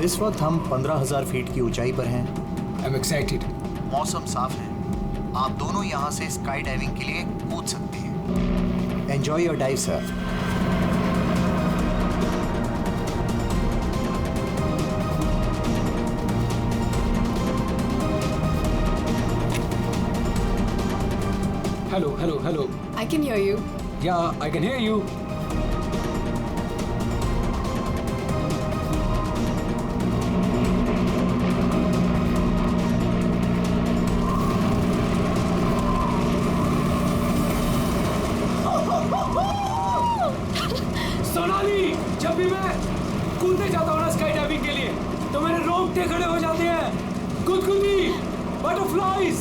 इस वक्त हम 15,000 फीट की ऊंचाई पर हैं। I'm excited. मौसम साफ है, आप दोनों यहाँ से स्काई डाइविंग के लिए कूद सकते हैं। Enjoy your dive sir. Hello. I can hear you. Yeah, I can hear you. Sonali, जब भी मैं कूदने जाता हूँ ना स्काई डाइविंग के लिए, तो मेरे रोंगटे खड़े हो जाते हैं। गुदगुदी, बटरफ्लाइज।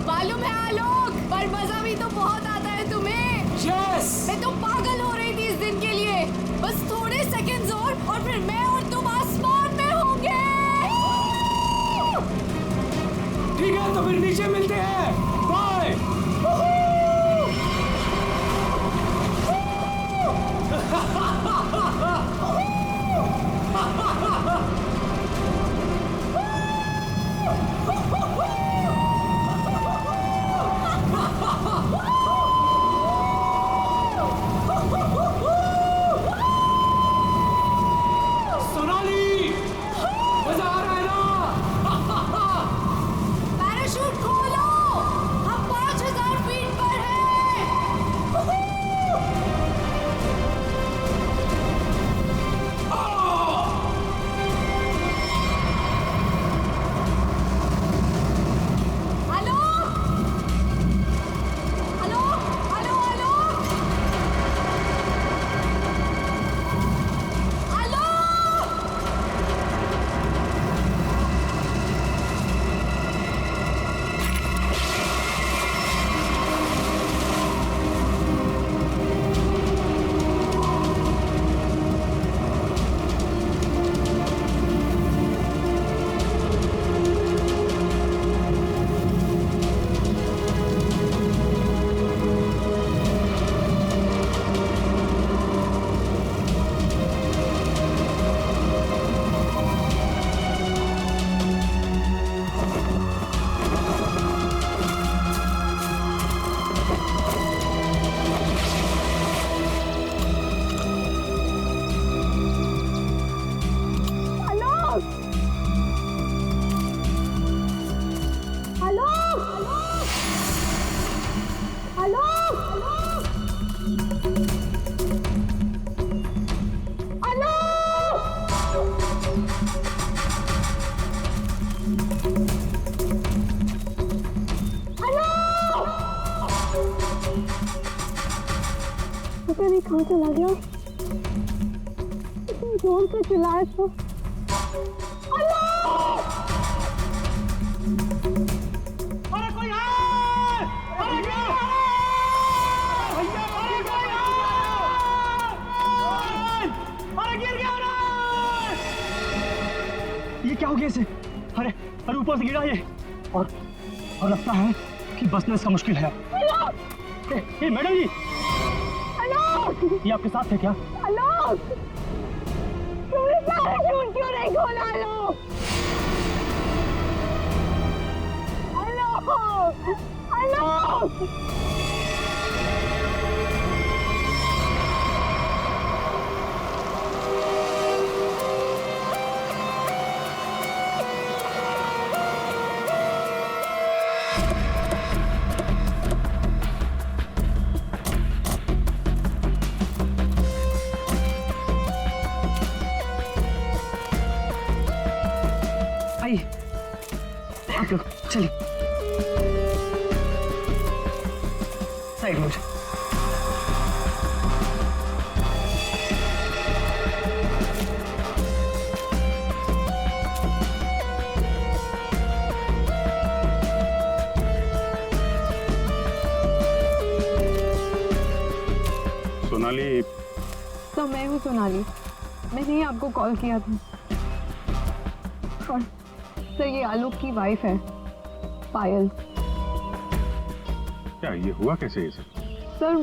मालूम है आलोक, पर मजा भी तो बहुत आता है तुम्हें। Yes. मैं तो पागल हो रही थी इस दिन के लिए। बस थोड़े सेकंड्स और फिर मैं और तुम आसमान में होंगे। ठीक है, तो फिर नीचे मिलते हैं। बाय। सोनाली, मजा आ रहा है ना? पैराशूट खोलो, हम 5,000 फीट पर हैं। पता नहीं कहाँ चला गया। इतनी जोर से चिल्लाया तो। अरे कोई है! अरे क्या है? भैया अरे कोई है! अरे गिर गया रे! ये क्या हो गया इसे? अरे ऊपर से गिरा ये और लगता है कि बचना इसका मुश्किल है। ए मैडम जी, ये आपके साथ है क्या? आलोक, तुमने पैराशूट क्यों नहीं खोला आलोक? आलोक! आप लोग चलिए साइड में। सोनाली, तो मैं हूँ सोनाली, मैंने ही आपको कॉल किया था। और सर ये आलोक की वाइफ है पायल। क्या ये हुआ कैसे ये सब? सर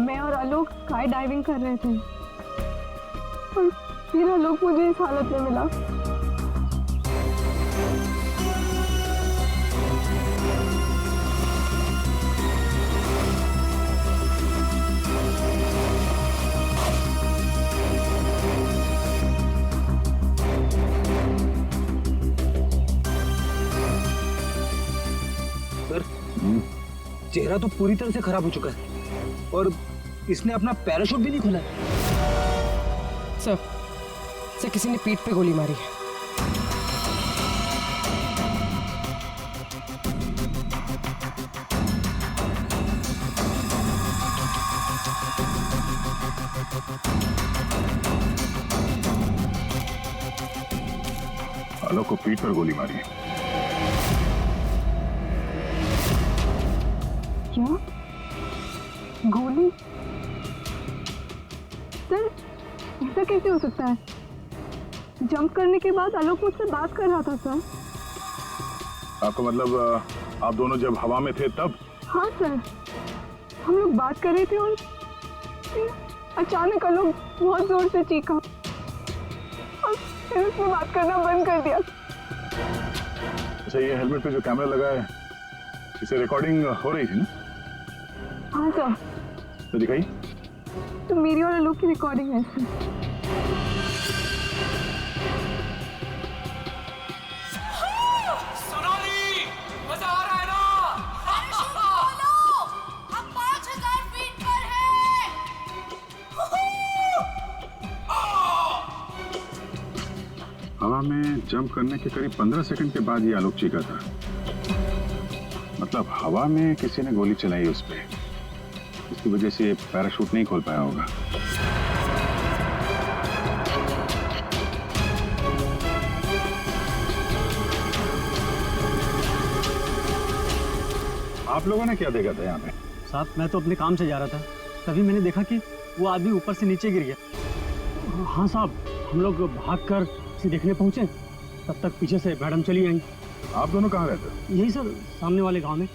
मैं और आलोक स्काई डाइविंग कर रहे थे और फिर आलोक मुझे इस हालत में मिला। चेहरा तो पूरी तरह से खराब हो चुका है और इसने अपना पैराशूट भी नहीं खोला। सर किसी ने पीठ पे गोली मारी है। आलोक को पीठ पर गोली मारी है। क्या गोली? सर ऐसा कैसे हो सकता है? जंप करने के बाद आलोक मुझसे बात कर रहा था सर। आपका मतलब आप दोनों जब हवा में थे तब? हाँ सर, हम लोग बात कर रहे थे और फिर अचानक आलोक बहुत जोर से चीखा और फिर उसने बात करना बंद कर दिया। अच्छा, ये हेलमेट पे जो कैमरा लगा है इसे रिकॉर्डिंग हो रही थी ना? हाँ सर। तो दिखाई। तो मेरी और आलोक की रिकॉर्डिंग है सर। सोनाली, मजा आ रहा है ना? हम 5000 फीट पर हैं। हवा में जंप करने के करीब 15 सेकंड के बाद ये आलोक चीखा था। मतलब हवा में किसी ने गोली चलाई उस पे, इसकी वजह से ये पैराशूट नहीं खोल पाया होगा। आप लोगों ने क्या देखा था यहाँ पे? साहब मैं तो अपने काम से जा रहा था, तभी मैंने देखा कि वो आदमी ऊपर से नीचे गिर गया। हाँ साहब, हम लोग भागकर उसे देखने पहुंचे, तब तक पीछे से मैडम चली आई। आप दोनों कहाँ रहते? यही सर, सामने वाले गांव में।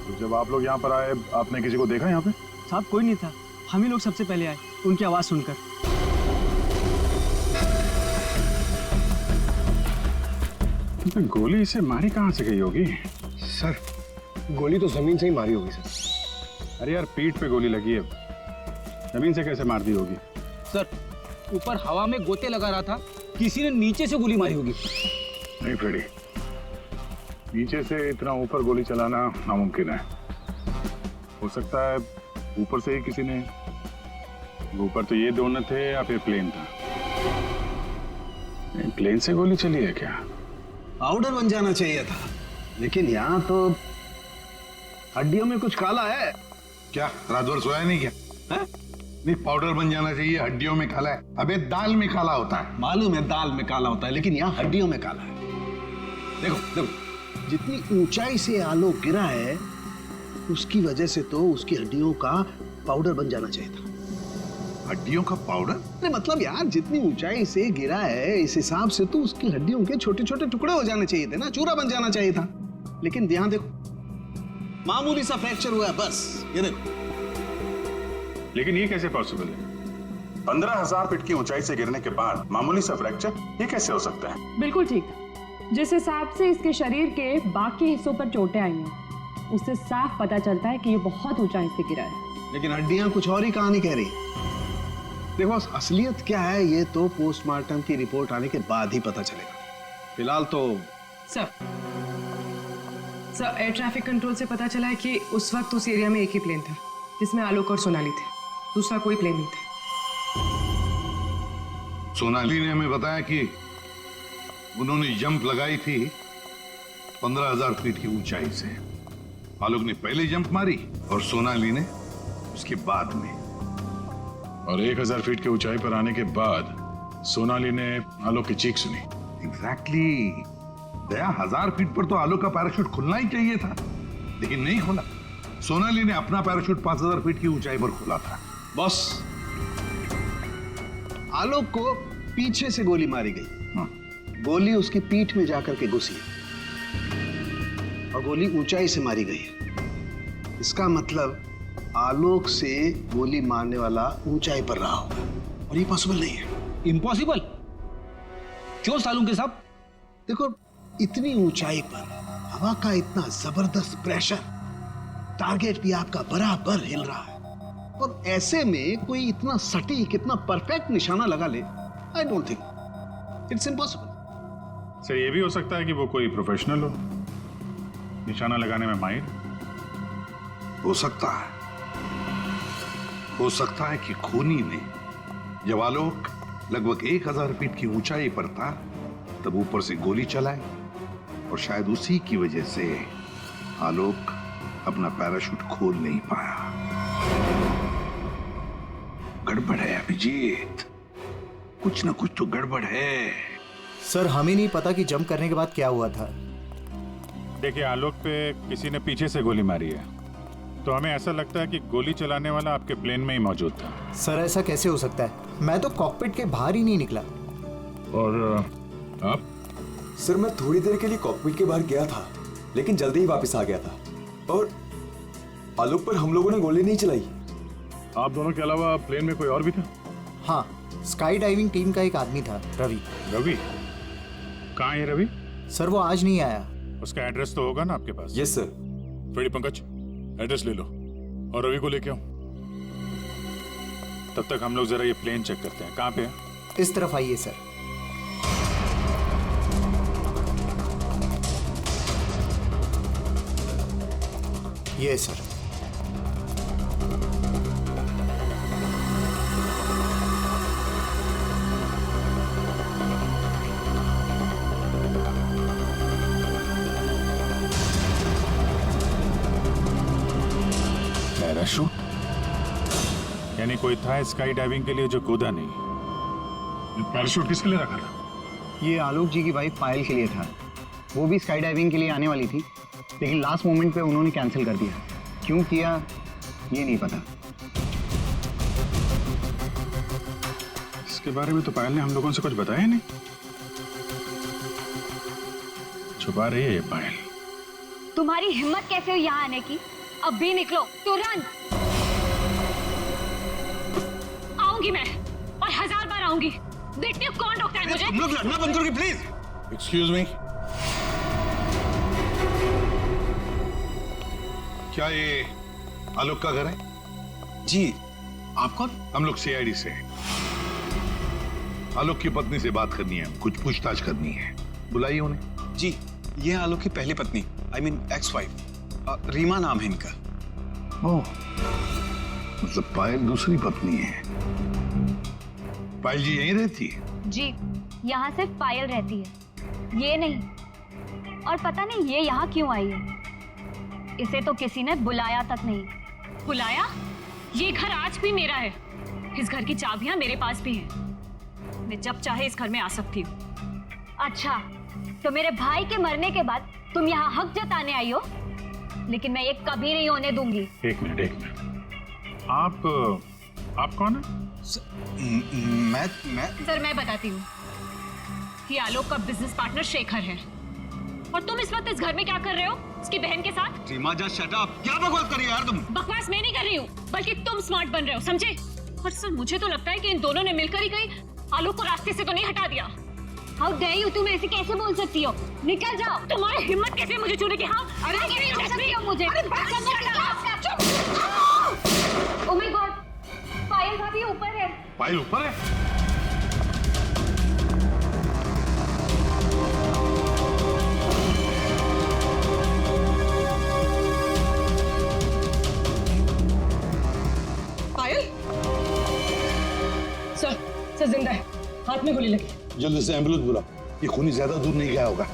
तो जब आप लोग यहाँ पर आए, आपने किसी को देखा यहाँ पे? साहब कोई नहीं था, हम ही लोग सबसे पहले आए उनकी आवाज सुनकर। तो गोली इसे मारी कहाँ से गई होगी? सर गोली तो जमीन से ही मारी होगी सर। अरे यार, पीठ पे गोली लगी है, जमीन से कैसे मार दी होगी? सर ऊपर हवा में गोते लगा रहा था, किसी ने नीचे से गोली मारी होगी। नहीं फ्रेडी, नीचे से इतना ऊपर गोली चलाना नामुमकिन है। हो सकता है ऊपर से ही किसी ने, ऊपर तो ये दोनों थे या फिर प्लेन था। नहीं, प्लेन से गोली चली है क्या? पाउडर बन जाना चाहिए था, लेकिन यहाँ तो हड्डियों में कुछ काला है। क्या रात भर सोया नहीं क्या? है? नहीं, पाउडर बन जाना चाहिए, हड्डियों में काला है। अबे दाल में काला होता है। मालूम है दाल में काला होता है, लेकिन यहाँ हड्डियों में काला है। देखो देखो, जितनी ऊंचाई से आलोक गिरा है उसकी वजह से तो उसकी हड्डियों का पाउडर बन जाना चाहिए था। हड्डियों का पाउडर? अरे मतलब यार, जितनी ऊंचाई से गिरा है इस हिसाब से तो उसकी हड्डियों के छोटे छोटे टुकड़े हो जाने चाहिए थे ना, चूरा बन जाना चाहिए था। लेकिन ध्यान देखो, मामूली सा फ्रैक्चर हुआ है बस, ये देखो। लेकिन ये कैसे पॉसिबल है? 15,000 फीट की ऊंचाई से गिरने के बाद मामूली सा फ्रैक्चर, ये कैसे हो सकता है? बिल्कुल ठीक। जिस हिसाब से इसके शरीर के बाकी हिस्सों पर चोटें आई हैं, उससे साफ पता चलता है कि ये बहुत ऊंचाई से गिरा है। लेकिन हड्डियां कुछ और ही कहानी कह रही। देखो असलियत क्या है ये तो पोस्टमार्टम की रिपोर्ट आने के बाद ही पता चलेगा। फिलहाल तो सर एयर ट्रैफिक कंट्रोल से पता चला है कि उस वक्त उस एरिया में एक ही प्लेन था जिसमें आलोक और सोनाली थे, दूसरा कोई प्लेन नहीं था। सोनाली ने हमें बताया कि उन्होंने जंप लगाई थी 15,000 फीट की ऊंचाई से। आलोक ने पहले जंप मारी और सोनाली ने उसके बाद में। और 1,000 फीट की ऊंचाई पर आने के बाद सोनाली ने आलोक की चीख सुनी। एग्जैक्टली। दया, 1000 फीट पर तो आलोक का पैराशूट खुलना ही चाहिए था, लेकिन नहीं खुला। सोनाली ने अपना पैराशूट 5000 फीट की ऊंचाई पर खोला था। बॉस, आलोक को पीछे से गोली मारी गई। गोली उसकी पीठ में जाकर के घुसी और गोली ऊंचाई से मारी गई है। इसका मतलब आलोक से गोली मारने वाला ऊंचाई पर रहा होगा और ये पॉसिबल नहीं है। इम्पॉसिबल क्यों सालू के साहब? देखो, इतनी ऊंचाई पर हवा का इतना जबरदस्त प्रेशर, टारगेट भी आपका बराबर हिल रहा है और ऐसे में कोई इतना सटीक, इतना परफेक्ट निशाना लगा ले, I don't think, it's impossible. Sir, ये भी हो सकता है कि वो कोई प्रोफेशनल हो, निशाना लगाने में माहिर। हो सकता है कि खूनी ने जब आलोक लगभग 1000 फीट की ऊंचाई पर था तब ऊपर से गोली चलाई और शायद उसी की वजह से आलोक अपना पैराशूट खोल नहीं पाया। गड़बड़ है अभिजीत, कुछ ना कुछ तो गड़बड़ है। सर हमें नहीं पता कि जंप करने के बाद क्या हुआ था। देखिए, आलोक पे किसी ने पीछे से गोली मारी है, तो हमें ऐसा लगता है कि गोली चलाने वाला आपके प्लेन में ही मौजूद था। सर ऐसा कैसे हो सकता है? मैं तो कॉकपिट के बाहर ही नहीं निकला। और आप? सर मैं थोड़ी देर के लिए कॉकपिट के बाहर गया था, लेकिन जल्दी ही वापस आ गया था और आलोक पर हम लोगों ने गोली नहीं चलाई। आप दोनों के अलावा प्लेन में कोई और भी था? हाँ, स्काई डाइविंग टीम का एक आदमी था, रवि। रवि? कहाँ है रवि? सर वो आज नहीं आया। उसका एड्रेस तो होगा ना आपके पास? Yes sir. Freddy Pankaj, address ले लो और रवि को लेके आओ। तब तक हम लोग जरा ये प्लेन चेक करते हैं। कहाँ पे है? इस तरफ आइए सर। ये सर। पैराशूट? यानी कोई था स्काई डाइविंग के लिए जो कूदा नहीं। पैराशूट किसके लिए रखा था? ये आलोक जी की वाइफ पायल के लिए था। वो भी स्काई डाइविंग के लिए आने वाली थी, लेकिन लास्ट मोमेंट पे उन्होंने कैंसिल कर दिया। क्यों किया ये नहीं पता। इसके बारे में तो पायल ने हम लोगों से कुछ बताया नहीं। छुपा रही है ये पायल। तुम्हारी हिम्मत कैसे हुई यहाँ आने की? अब भी निकलो तुरंत। आऊंगी मैं और 1000 बार आऊंगी। देखती हूँ कौन रोकता है मुझे। तुम लोग लड़ना बंद करोगे प्लीज? एक्सक्यूज मी, क्या ये आलोक का घर है? जी। आप कौन? हम लोग सीआईडी से हैं। आलोक की पत्नी से बात करनी है, कुछ पूछताछ करनी है। बुलाइए उन्हें। जी, ये है आलोक की पहली पत्नी, I mean ex wife, Reema नाम है इनका। ओह, मतलब पायल दूसरी पत्नी है। पायल जी यहीं रहती है? जी, यहाँ सिर्फ पायल रहती है, ये नहीं। और पता नहीं ये यहाँ क्यों आई है। इसे तो किसी ने बुलाया तक नहीं। बुलाया? ये घर आज भी मेरा है। इस घर की चाबियां मेरे पास भी हैं। मैं जब चाहे इस घर में आ सकती हूँ। अच्छा, तो मेरे भाई के मरने के बाद तुम यहाँ हक जताने आई हो, लेकिन मैं ये कभी नहीं होने दूंगी। एक मिनट। आप कौन है? मैं सर मैं बताती हूँ। ये आलोक का बिजनेस पार्टनर शेखर है। और तुम इस वक्त इस घर में क्या कर रहे हो उसकी बहन के साथ? Reema just shut up. क्या बकवास कर रही हो यार तुम? बकवास मैं नहीं कर रही हूँ, बल्कि तुम स्मार्ट बन रहे हो, समझे? और सर मुझे तो लगता है कि इन दोनों ने मिलकर ही कहीं आलोक को रास्ते से तो नहीं हटा दिया। हाउ डेयर यू, तुम ऐसे कैसे बोल सकती हो? निकल जाओ। तुम्हारी हिम्मत कैसे मुझे छूने की? हाँ, अरे नहीं छू सकती हो मुझे। ओह माय गॉड, पायल भाभी ऊपर है। पायल ऊपर है? पायल? सर जिंदा है, हाथ में गोली लगी। जल्दी से एम्बुलेंस बुलाओ, ये खूनी ज्यादा दूर नहीं गया होगा।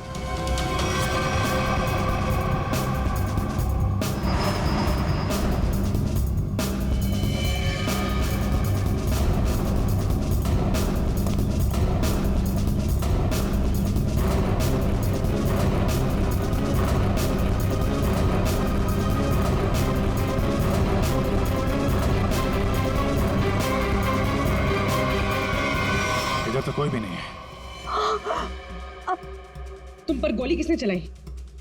इधर तो कोई भी नहीं है। तुम पर गोली किसने चलाई?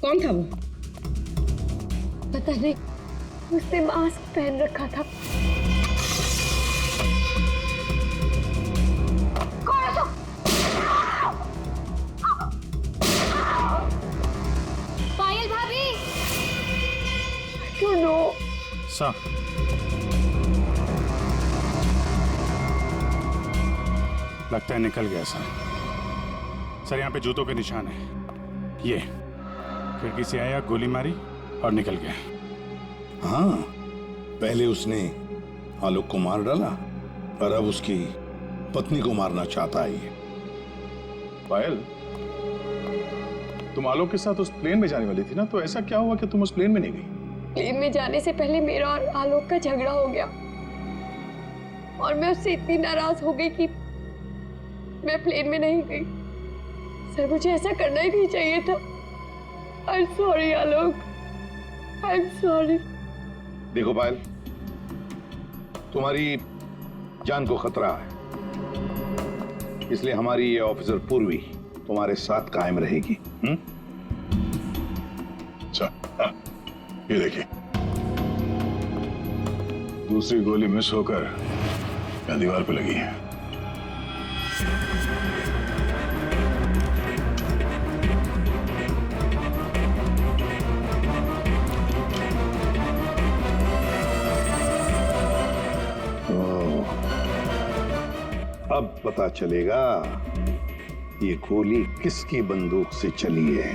कौन था वो? पता नहीं, उसने मास्क पहन रखा था। पायल भाभी। क्यों नो? सर लगता है निकल गया सर। सर यहाँ पे जूतों के निशान है। खिड़की से आया, गोली मारी और निकल गया। हाँ, पहले उसने आलोक को मार डाला और अब उसकी पत्नी को मारना चाहता है ये। पायल, तुम आलोक के साथ उस प्लेन में जाने वाली थी ना, तो ऐसा क्या हुआ कि तुम उस प्लेन में नहीं गई? प्लेन में जाने से पहले मेरा और आलोक का झगड़ा हो गया और मैं उससे इतनी नाराज हो गई कि मैं प्लेन में नहीं गई। सर, मुझे ऐसा करना ही नहीं चाहिए था। I am sorry Alok, I am sorry. देखो पायल, तुम्हारी जान को खतरा है, इसलिए हमारी ये ऑफिसर पूर्वी तुम्हारे साथ कायम रहेगी। अच्छा, ये देखिए, दूसरी गोली मिस होकर या दीवार पे लगी है। अब पता चलेगा ये गोली किसकी बंदूक से चली है।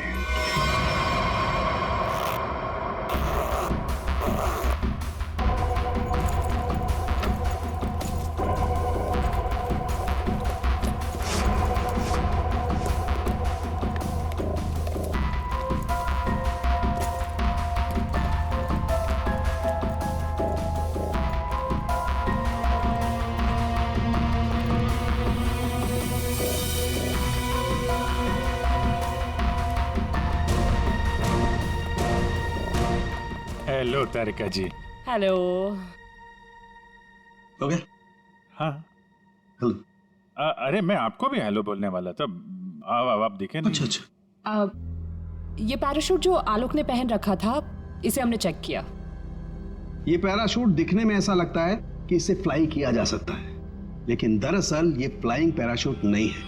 हेलो तारिका जी। हेलो। हो गया? हाँ। हेलो। अरे मैं आपको भी हेलो बोलने वाला था। आप दिखे नहीं। अच्छा अच्छा। ये पैराशूट जो आलोक ने पहन रखा था, इसे हमने चेक किया। ये पैराशूट दिखने में ऐसा लगता है कि इसे फ्लाई किया जा सकता है, लेकिन दरअसल ये फ्लाइंग पैराशूट नहीं है।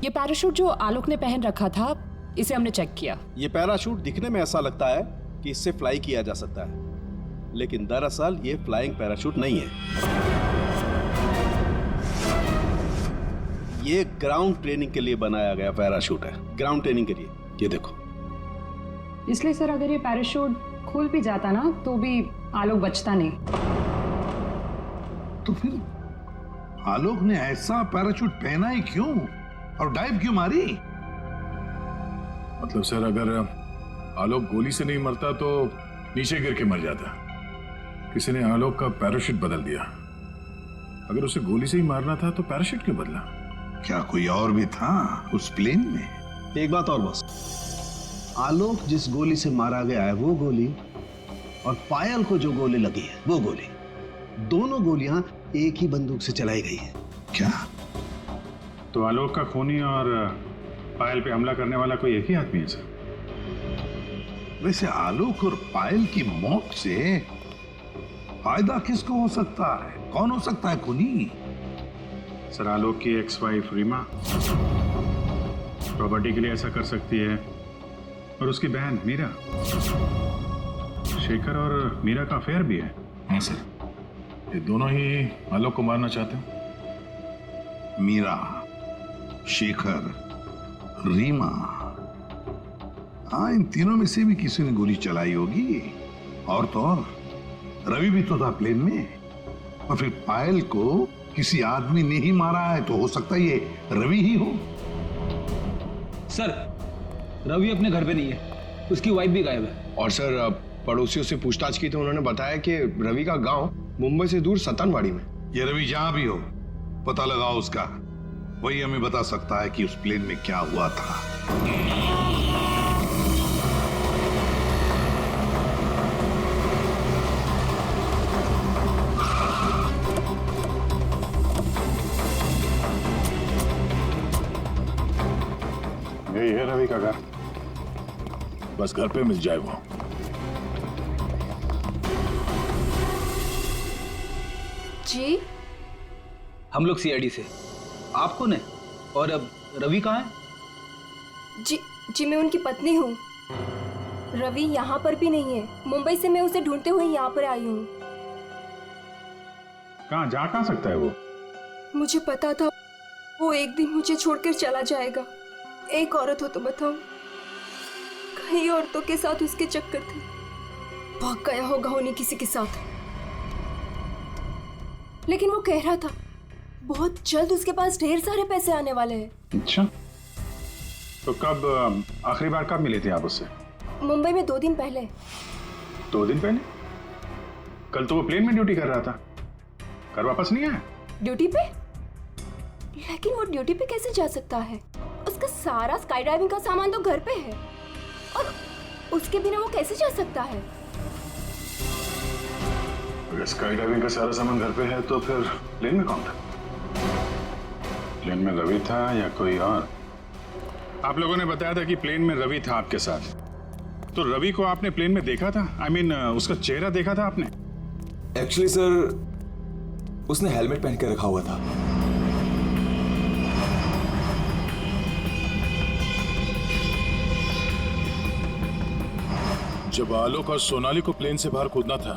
ये पैराशूट जो आलोक ने पहन रखा था, इसे हमने चेक किया। ये पैराशूट दिखने में ऐसा लगता है कि इससे फ्लाई किया जा सकता है, लेकिन दरअसल ये फ्लाइंग पैराशूट नहीं है। ये ग्राउंड ट्रेनिंग के लिए बनाया गया पैराशूट है, ग्राउंड ट्रेनिंग के लिए। ये देखो। इसलिए सर, अगर ये पैराशूट खुल भी जाता ना, तो भी आलोक बचता नहीं। तो फिर आलोक ने ऐसा पैराशूट पहना ही क्यों और डाइव क्यों मारी? मतलब सर, अगर आलोक गोली से नहीं मरता तो नीचे गिर के मर जाता। किसी ने आलोक का पैराशूट बदल दिया। अगर उसे गोली से ही मारना था तो पैराशूट क्यों बदला? क्या कोई और भी था उस प्लेन में? एक बात और बस, आलोक जिस गोली से मारा गया है वो गोली और पायल को जो गोली लगी है वो गोली, दोनों गोलियां एक ही बंदूक से चलाई गई है। क्या? तो आलोक का खूनी और पायल पे हमला करने वाला कोई एक ही आदमी है सर? वैसे आलोक और पायल की मौत से फायदा किसको हो सकता है? कौन हो सकता है खूनी? सर, आलोक की एक्स वाइफ रीमा प्रॉपर्टी के लिए ऐसा कर सकती है, और उसकी बहन मीरा। शेखर और मीरा का अफेयर भी है। हाँ सर। ये दोनों ही आलोक को मारना चाहते हैं। मीरा, शेखर, रीमा, हाँ, इन तीनों में से भी किसी ने गोली चलाई होगी। और तो और रवि भी तो था प्लेन में, और फिर पायल को किसी आदमी ने ही मारा है, तो हो सकता है ये रवि ही हो। सर, रवि अपने घर पे नहीं है, उसकी वाइफ भी गायब है। और सर, पड़ोसियों से पूछताछ की तो उन्होंने बताया कि रवि का गांव मुंबई से दूर सतनवाड़ी में। ये रवि जहां भी हो, पता लगाओ उसका, वही हमें बता सकता है कि उस प्लेन में क्या हुआ था। यही है रवि का घर, बस घर पे मिल जाए वो। जी, हम लोग सीआईडी से। आप कौन है और अब रवि कहाँ है? जी मैं उनकी पत्नी हूँ। रवि यहाँ पर भी नहीं है। मुंबई से मैं उसे ढूंढते हुए यहाँ पर आई हूँ। कहाँ जा सकता है वो? मुझे पता था वो एक दिन मुझे छोड़कर चला जाएगा। एक औरत हो तो बताओ, कई औरतों के साथ उसके चक्कर थे, भाग गया होगा उन्हीं किसी के साथ। लेकिन वो कह रहा था बहुत जल्द उसके पास ढेर सारे पैसे आने वाले हैं। अच्छा, तो कब आखिरी बार कब मिले थे आप उससे? मुंबई में 2 दिन पहले। 2 दिन पहले? कल तो वो प्लेन में ड्यूटी कर रहा था, घर वापस नहीं आया? ड्यूटी पे? लेकिन वो ड्यूटी पे कैसे जा सकता है? उसका सारा स्काई ड्राइविंग का सामान तो घर पे है, और उसके बिना वो कैसे जा सकता है? अगर स्काई डाइविंग का सारा सामान घर पे है तो फिर प्लेन में कौन था? प्लेन में रवि था या कोई और? आप लोगों ने बताया था कि प्लेन में रवि था आपके साथ, तो रवि को आपने प्लेन में देखा था? I mean, उसका चेहरा देखा था आपने? एक्चुअली सर, उसने हेलमेट पहन के रखा हुआ था। जब आलोक और सोनाली को प्लेन से बाहर कूदना था,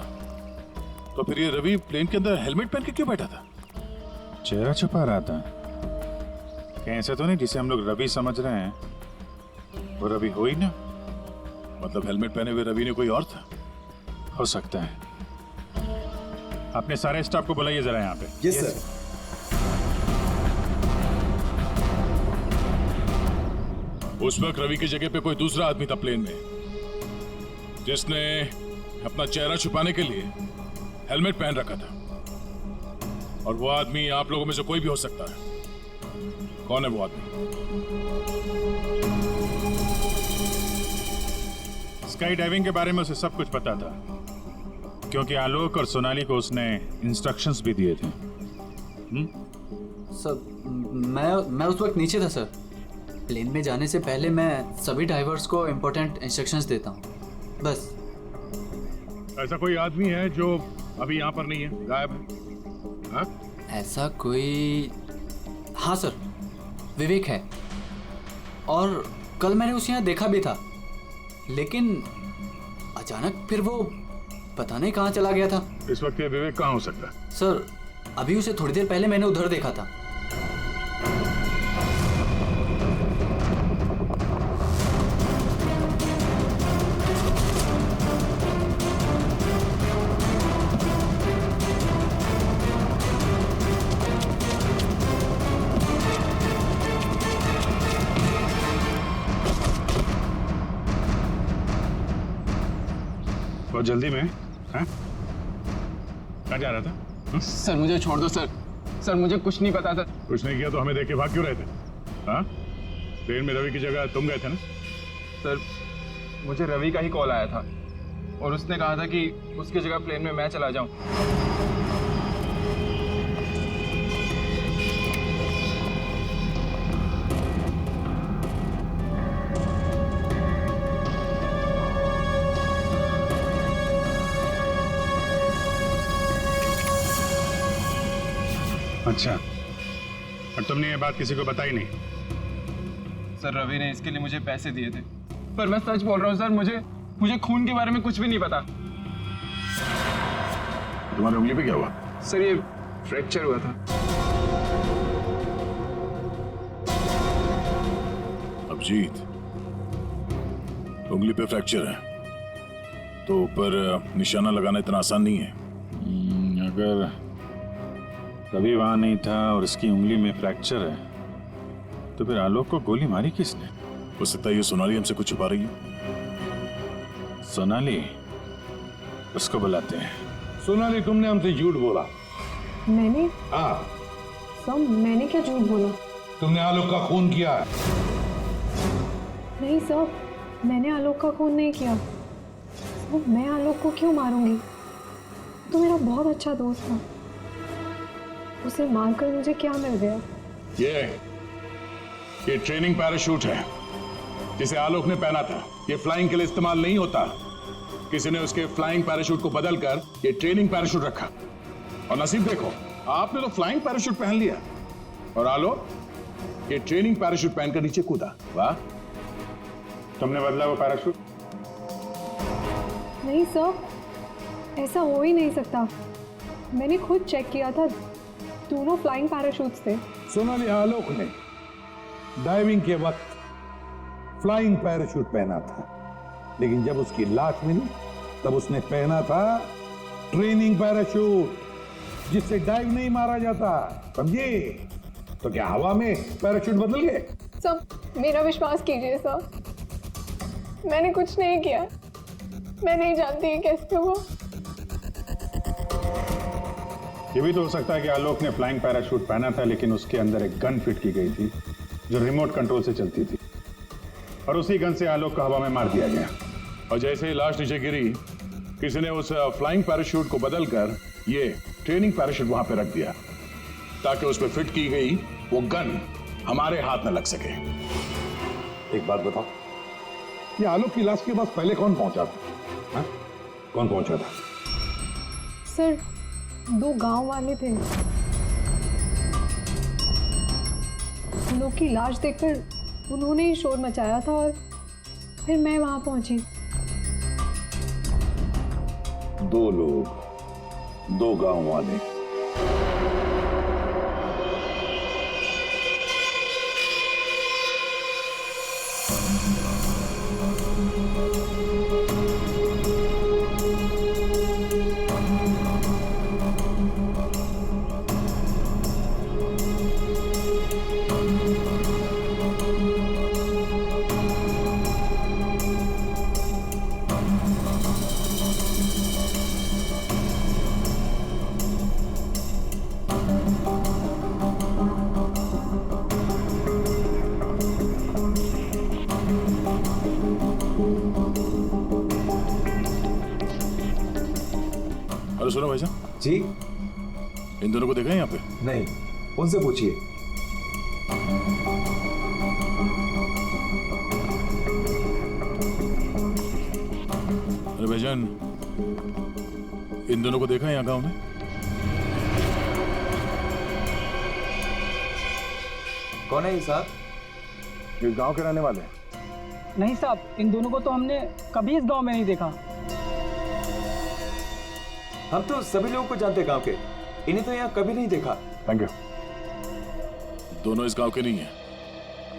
तो फिर ये रवि प्लेन के अंदर हेलमेट पहन के क्यों बैठा था? चेहरा छुपा रहा था। कहीं ऐसा तो नहीं जिसे हम लोग रवि समझ रहे हैं वो रवि हो ही ना? मतलब हेलमेट पहने हुए रवि ने कोई और था? हो सकता है। अपने सारे स्टाफ को बुलाइए जरा यहाँ पे। Yes sir. उस वक्त रवि की जगह पे कोई दूसरा आदमी था प्लेन में, जिसने अपना चेहरा छुपाने के लिए हेलमेट पहन रखा था। और वो आदमी आप लोगों में से कोई भी हो सकता है। कौन है वो आदमी? स्काई डाइविंग के बारे में उसे सब कुछ पता था, क्योंकि आलोक और सोनाली को उसने इंस्ट्रक्शंस भी दिए थे। सर, मैं उस वक्त नीचे था सर। प्लेन में जाने से पहले मैं सभी ड्राइवर्स को इम्पोर्टेंट इंस्ट्रक्शंस देता हूँ, बस। ऐसा कोई आदमी है जो अभी यहाँ पर नहीं है, गायब है? हाँ? ऐसा कोई, हाँ सर, विवेक है। और कल मैंने उसे यहाँ देखा भी था, लेकिन अचानक फिर वो पता नहीं कहाँ चला गया था। इस वक्त ये विवेक कहाँ हो सकता है? सर, अभी उसे थोड़ी देर पहले मैंने उधर देखा था। बहुत जल्दी में? हाँ? कहाँ जा रहा था? सर मुझे छोड़ दो सर। सर मुझे कुछ नहीं पता सर। कुछ नहीं किया तो हमें देख के भाग क्यों रहे थे? हाँ? ट्रेन में रवि की जगह तुम गए थे ना? सर मुझे रवि का ही कॉल आया था और उसने कहा था कि उसकी जगह प्लेन में मैं चला जाऊं। अच्छा, और तुमने ये बात किसी को बताई नहीं? सर रवि ने इसके लिए मुझे पैसे दिए थे, पर मैं सच बोल रहा हूँ सर, मुझे खून के बारे में कुछ भी नहीं पता। तुम्हारी उंगली पे क्या हुआ? सर ये फ्रैक्चर हुआ था। अभिजीत, उंगली पे फ्रैक्चर है तो ऊपर निशाना लगाना इतना आसान नहीं है। अगर रवि वहां नहीं था और इसकी उंगली में फ्रैक्चर है, तो फिर आलोक को गोली मारी किसने? हो सकता है ये सोनाली हमसे कुछ छुपा रही है। सोनाली, उसको बुलाते हैं। सोनाली, तुमने हमसे झूठ बोला। मैंने? हाँ। सर, मैंने क्या झूठ बोला? तुमने आलोक का खून किया है। नहीं सर, मैंने आलोक का खून नहीं किया। सर, मैं आलोक को क्यों मारूंगी? तो मेरा बहुत अच्छा दोस्त था, उसे मारकर मुझे क्या मिल गया? ये ट्रेनिंग पैराशूट है जिसे आलोक ने पहना था। ये फ्लाइंग के लिए इस्तेमाल नहीं होता। किसी ने उसके फ्लाइंग पैराशूट को बदलकर ये ट्रेनिंग पैराशूट रखा, और नसीब देखो, आपने तो फ्लाइंग पैराशूट पहन लिया और आलोक ये ट्रेनिंग पैराशूट पहनकर नीचे कूदा। वाह, तुमने बदला वो पैराशूट? नहीं सर, ऐसा हो ही नहीं सकता। मैंने खुद चेक किया था, दोनों फ्लाइंग पैराशूट्स थे। सोनाली, आलोक ने डाइविंग के वक्त फ्लाइंग पैराशूट पहना था, लेकिन जब उसकी लाश मिली तब उसने पहना था ट्रेनिंग पैराशूट, जिससे डाइव नहीं मारा जाता, समझे? तो क्या हवा में पैराशूट बदल गए? सब मेरा विश्वास कीजिए सर, मैंने कुछ नहीं किया, मैं नहीं जानती ये कैसे हुआ। ये भी तो हो सकता है कि आलोक ने फ्लाइंग पैराशूट पहना था, लेकिन उसके अंदर एक गन फिट की गई थी जो रिमोट कंट्रोल से चलती थी, और उसी गन से आलोक को हवा में मार दिया गया। और जैसे ही लाश नीचे गिरी, किसी ने उस फ्लाइंग पैराशूट को बदलकर ये ट्रेनिंग पैराशूट वहां पे रख दिया, ताकि उस पर फिट की गई वो गन हमारे हाथ न लग सके। एक बात बताओ, ये आलोक की लाश के पास पहले कौन पहुंचा था? हा? कौन पहुंचा था? सर, 2 गांव वाले थे। आलोक की लाश देखकर उन्होंने ही शोर मचाया था और फिर मैं वहां पहुंची। 2 लोग, 2 गांव वाले। हेलो, सुनो भाई साहब जी। इन दोनों को देखा है यहाँ पे? नहीं, उनसे पूछिए। अरे भाईजान, इन दोनों को देखा है यहाँ गांव में? कौन है ये साहब? इस गांव के रहने वाले? नहीं साहब, इन दोनों को तो हमने कभी इस गांव में नहीं देखा। हम तो सभी लोगों को जानते हैं गांव के, इन्हें तो यहाँ कभी नहीं देखा। Thank you. दोनों इस गांव के नहीं है,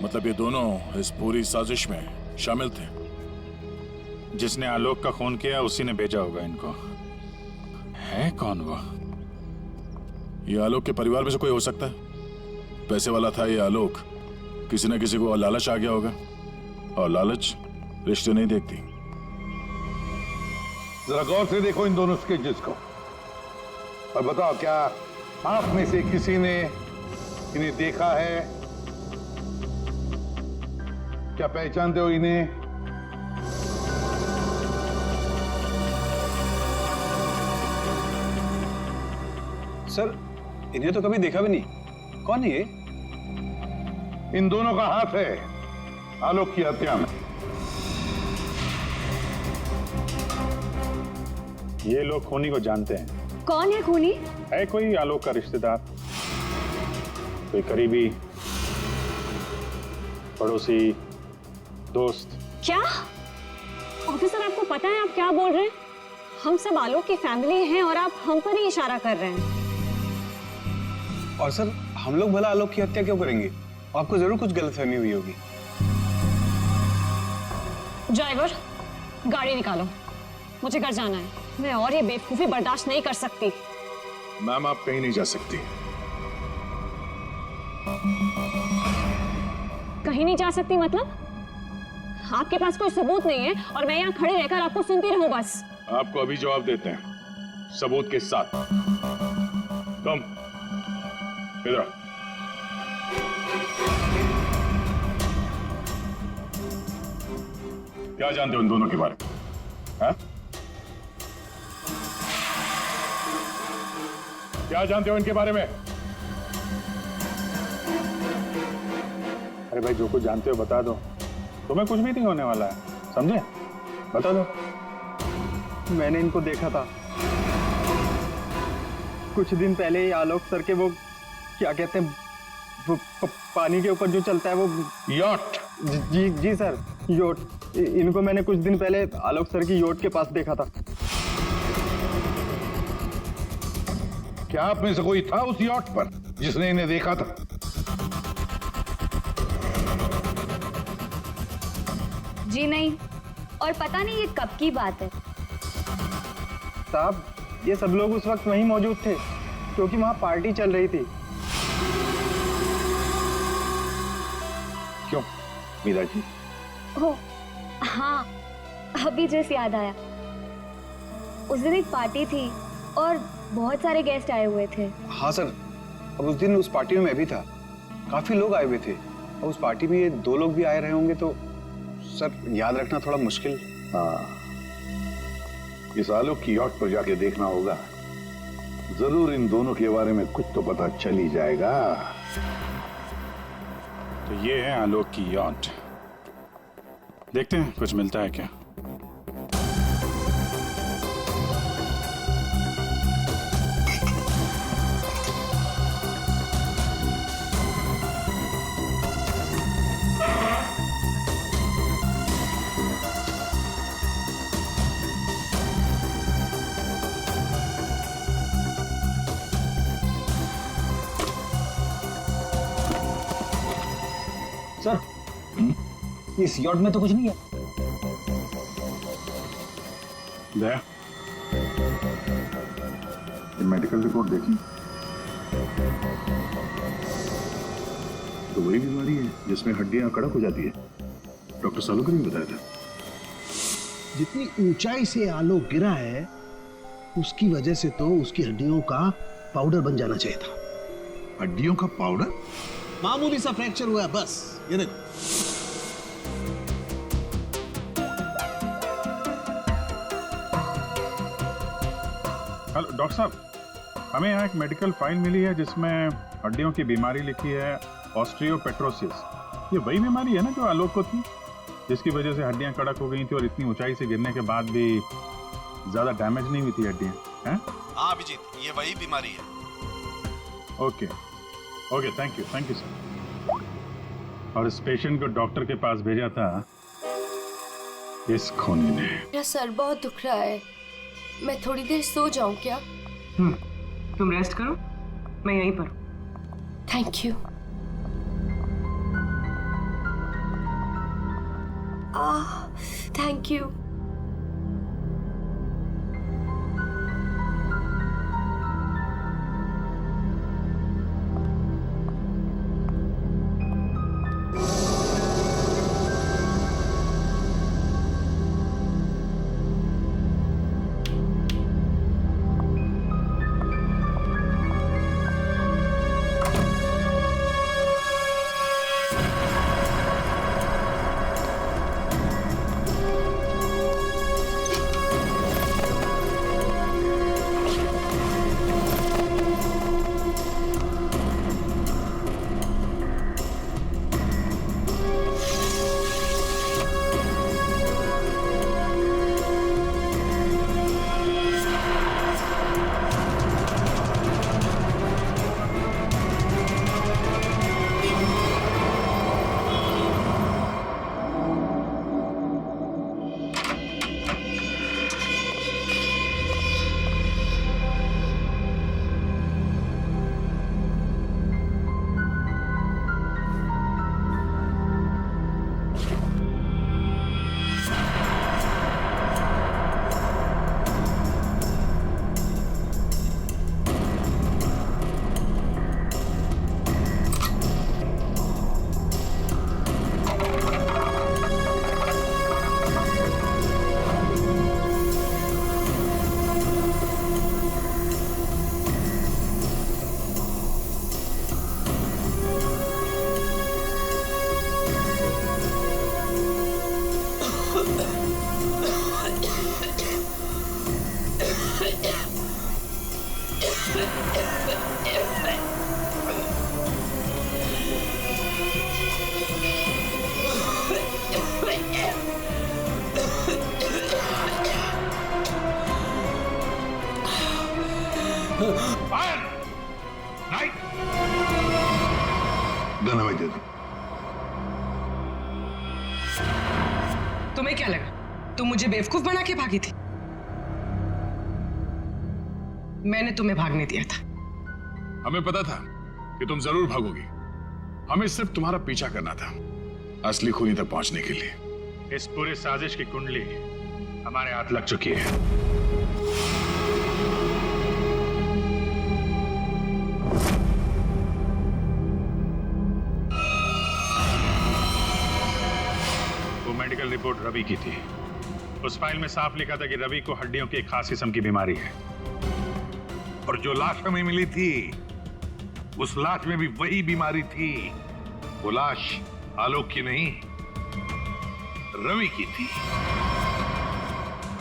मतलब ये दोनों इस पूरी साजिश में शामिल थे। जिसने आलोक का खून किया उसी ने भेजा होगा इनको। है कौन वो? ये आलोक के परिवार में से कोई हो सकता है। पैसे वाला था ये आलोक, किसी न किसी को लालच आ गया होगा, और लालच रिश्ते नहीं देखती। जरा गौर से देखो इन दोनों स्केचेस को और बताओ, क्या आप में से किसी ने इन्हें देखा है? क्या पहचानते हो इन्हें? सर, इन्हें तो कभी देखा भी नहीं। कौन है ये? इन दोनों का हाथ है आलोक की हत्या में। ये लोग खूनी को जानते हैं। कौन है खूनी? है कोई आलोक का रिश्तेदार, कोई करीबी, पड़ोसी, दोस्त। क्या ऑफिसर, आपको पता है आप क्या बोल रहे हैं? हम सब आलोक की फैमिली हैं और आप हम पर ही इशारा कर रहे हैं। और सर, हम लोग भला आलोक की हत्या क्यों करेंगे? आपको जरूर कुछ गलतफहमी हुई होगी। ड्राइवर, गाड़ी निकालो, मुझे घर जाना है। मैं और ये बेवकूफी बर्दाश्त नहीं कर सकती। मैम, आप कहीं नहीं जा सकती। कहीं नहीं जा सकती मतलब? आपके पास कोई सबूत नहीं है और मैं यहाँ खड़े रहकर आपको सुनती रहूं बस? आपको अभी जवाब देते हैं, सबूत के साथ। तुम इधर आओ। क्या जानते हो इन दोनों के बारे में? हाँ? क्या जानते हो इनके बारे में? अरे भाई, जो कुछ जानते हो बता दो, तुम्हें कुछ भी नहीं होने वाला है, समझे? बता दो। मैंने इनको देखा था कुछ दिन पहले ही। आलोक सर के वो क्या कहते हैं, वो पानी के ऊपर जो चलता है वो योट। जी सर, योट। इनको मैंने कुछ दिन पहले आलोक सर की योट के पास देखा था। क्या आप में से कोई था उस यॉट पर जिसने इन्हें देखा था? जी नहीं, और पता नहीं ये कब की बात है। साहब, ये सब लोग उस वक्त वहीं मौजूद थे क्योंकि वहां पार्टी चल रही थी। क्यों मीरा जी? ओह हाँ, अभी जस्ट याद आया। उस दिन एक पार्टी थी और बहुत सारे गेस्ट आए हुए थे। हाँ सर, अब उस दिन उस पार्टी में मैं भी था, काफी लोग आए हुए थे। अब उस पार्टी में ये 2 लोग भी आए रहे होंगे तो सर याद रखना थोड़ा मुश्किल। हाँ, इस आलोक की यॉट पर जाके देखना होगा, जरूर इन दोनों के बारे में कुछ तो पता चल ही जाएगा। तो ये है आलोक की यॉट, देखते हैं कुछ मिलता है क्या। सर, इस यॉट में तो कुछ नहीं है। दया, ये मेडिकल रिपोर्ट देखी तो वही बीमारी है जिसमें हड्डियां कड़क हो जाती है, डॉक्टर सालुकर ने बताया था। जितनी ऊंचाई से आलोक गिरा है उसकी वजह से तो उसकी हड्डियों का पाउडर बन जाना चाहिए था। हड्डियों का पाउडर? मामूली सा फ्रैक्चर हुआ है बस, ये देखो। हेलो डॉक्टर साहब, हमें यहाँ एक मेडिकल फाइल मिली है जिसमें हड्डियों की बीमारी लिखी है, ऑस्टियोपेट्रोसिस। ये वही बीमारी है ना जो आलोक को थी, जिसकी वजह से हड्डियां कड़क हो गई थी और इतनी ऊंचाई से गिरने के बाद भी ज्यादा डैमेज नहीं हुई थी हड्डियां, हैं? हाँ अभिजीत, ये वही बीमारी है। Okay okay, thank you sir. और इस पेशेंट को डॉक्टर के पास भेजा था इस खूनी ने। मेरा सर बहुत दुख रहा है, मैं थोड़ी देर सो जाऊं क्या? तुम रेस्ट करो, मैं यहीं पर। Thank you. Thank you. धन्यवाद दे दो। तुम्हें क्या लगा तुम मुझे बेवकूफ बना के भागी थी? मैंने तुम्हें भागने दिया था। हमें पता था कि तुम जरूर भागोगी। हमें सिर्फ तुम्हारा पीछा करना था असली खूनी तक पहुंचने के लिए। इस पूरे साजिश की कुंडली हमारे हाथ लग चुकी है। वो मेडिकल रिपोर्ट रवि की थी। उस फाइल में साफ लिखा था कि रवि को हड्डियों की एक खास किस्म की बीमारी है। और जो लाश हमें मिली थी उस लाश में भी वही बीमारी थी। वो लाश आलोक की नहीं, रवि की थी।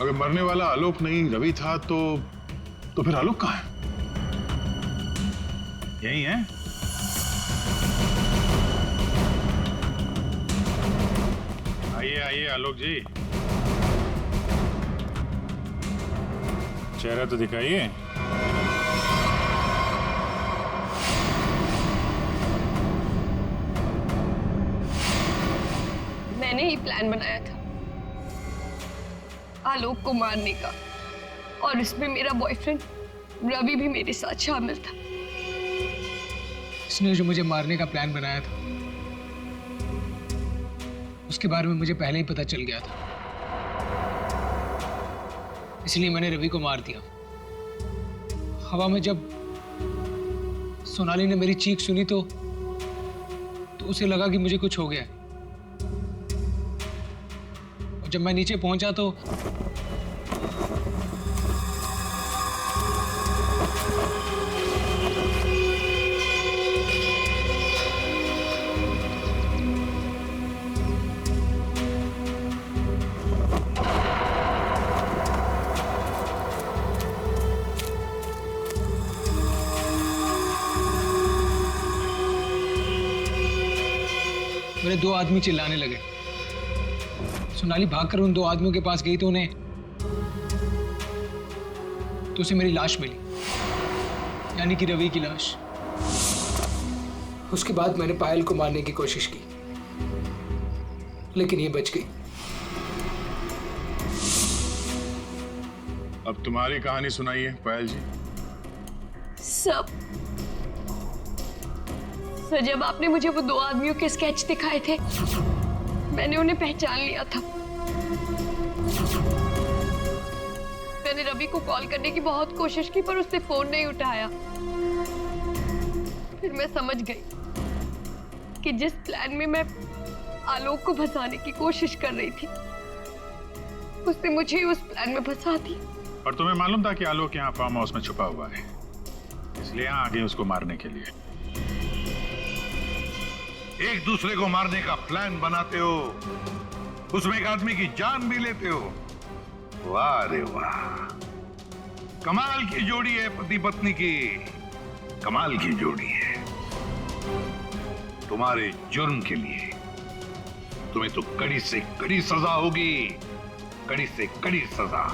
अगर मरने वाला आलोक नहीं रवि था तो फिर आलोक कहाँ है? यही है? आइए आइए आलोक जी, चेहरा तो दिखाइए। मैंने ही प्लान बनाया था आलोक को मारने का, और इसमें मेरा बॉयफ्रेंड रवि भी मेरे साथ शामिल था। इसने जो मुझे मारने का प्लान बनाया था उसके बारे में मुझे पहले ही पता चल गया था, इसलिए मैंने रवि को मार दिया। हवा में जब सोनाली ने मेरी चीख सुनी तो उसे लगा कि मुझे कुछ हो गया। और जब मैं नीचे पहुंचा तो मेरे दो आदमी चिल्लाने लगे। सोनाली भागकर उन दो आदमियों के पास गई तो उसे मेरी लाश मिली, यानी कि रवि की लाश। उसके बाद मैंने पायल को मारने की कोशिश की, लेकिन ये बच गई। अब तुम्हारी कहानी सुनाइए पायल जी। सर, जब आपने मुझे वो दो आदमियों के स्केच दिखाए थे, मैंने उन्हें पहचान लिया था। मैंने रवि को कॉल करने की बहुत कोशिश की, पर उसने फोन नहीं उठाया। फिर मैं समझ गई कि जिस प्लान में मैं आलोक को फंसाने की कोशिश कर रही थी, उसने मुझे उस प्लान में फंसा दिया। और तुम्हें मालूम था कि आलोक यहाँ फार्म हाउस में छुपा हुआ है, इसलिए यहाँ आ गए उसको मारने के लिए। एक दूसरे को मारने का प्लान बनाते हो, उसमें एक आदमी की जान भी लेते हो। वाह रे वाह, कमाल की जोड़ी है पति पत्नी की, कमाल की जोड़ी है। तुम्हारे जुर्म के लिए तुम्हें तो कड़ी से कड़ी सजा होगी, कड़ी से कड़ी सजा।